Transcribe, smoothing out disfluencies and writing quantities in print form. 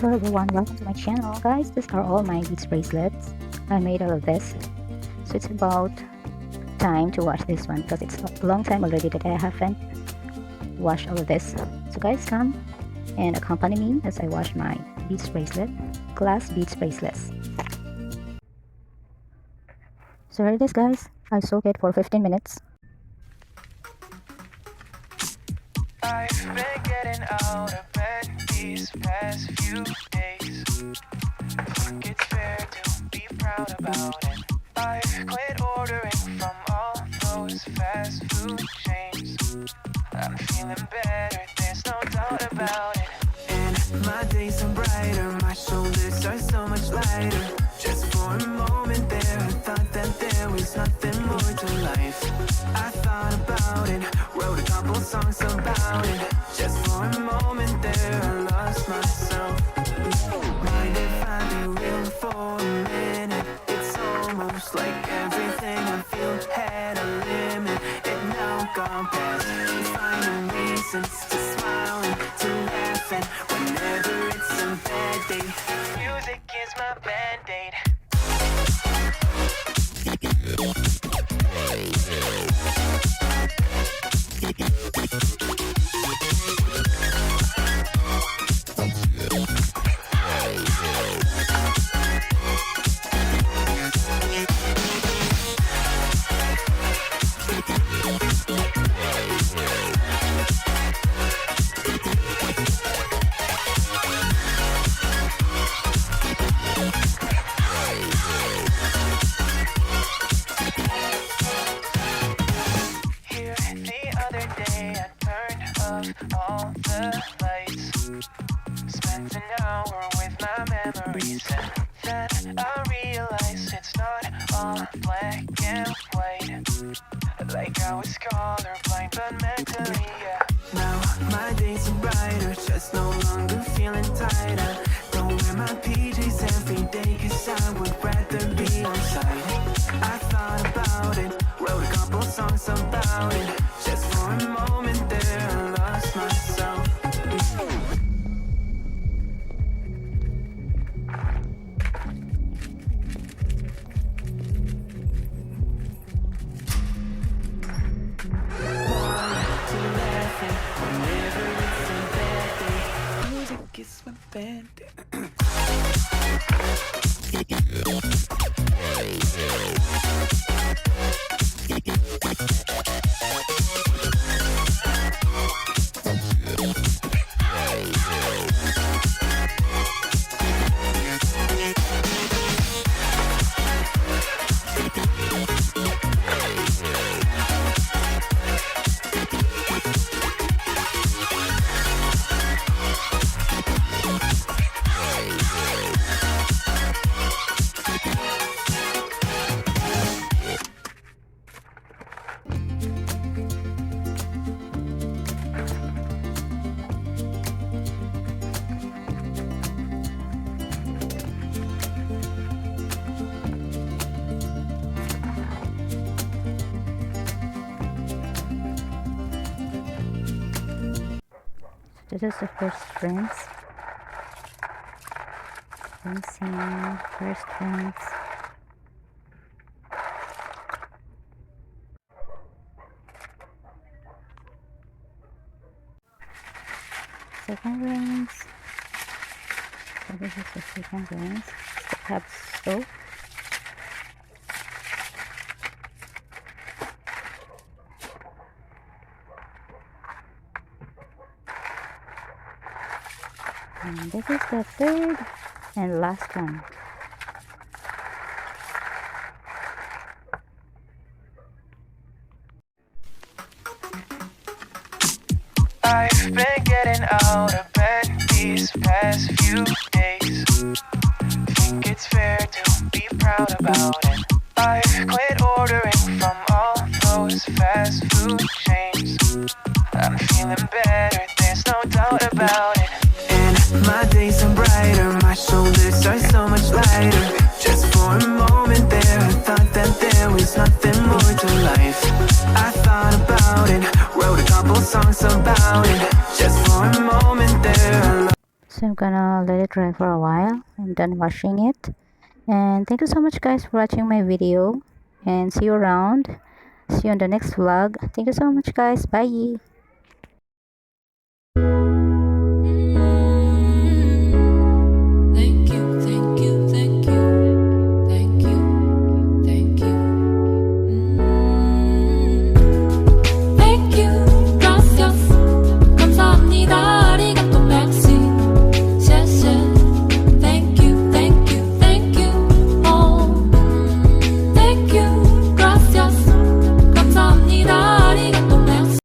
Hello everyone, welcome to my channel. Guys, these are all my beads bracelets. I made all of this. So it's about time to wash this one because it's a long time already that I haven't washed all of this. So guys, come and accompany me as I wash my beads bracelet, glass beads bracelets. So here it is guys. I soak it for 15 minutes. I've been getting out of bed these past few days. Think it's fair to be proud about it. I've quit ordering from all those fast food chains. I'm feeling better, there's no doubt about it. And my days are brighter, my shoulders are so much lighter. Just for a moment there, I thought that there was nothing more to life. I thought about it, wrote a couple songs about it. Just for a moment there, I lost myself. Mind if I be real for a minute? It's almost like everything I feel had a limit. It now gone past, finding reasons to smile and to laugh. And whenever it's a bad day, music is my band-aid. All the lights, spent an hour with my memories, and then I realized it's not all black and white. Like I was colorblind, but mentally, yeah. Now my days are brighter, just no longer feeling tighter. Don't wear my PJs every day, 'cause I would rather be on site. I thought about it, wrote a couple songs about it. Just for a moment there, I lost myself. Whenever it's a bad day, music is my band-aid. This is the first rinse. Rinsing, first rinse. Second rinse. So this is the second rinse. Still have soap. And this is the third and last one. I've been getting out of bed these past few days. Think it's fair to be proud about it. I've quit ordering from all those fast food chains. I'm feeling better, there's no doubt about it. And my days are brighter, my shoulders are so much lighter. Just for a moment there, I thought that there was nothing more to life. I thought about it, wrote a couple songs about it. Just for a moment there. So gonna let it dry for a while. I'm done washing it. And thank you so much guys for watching my video. And see you around. See you on the next vlog. Thank you so much guys. Bye.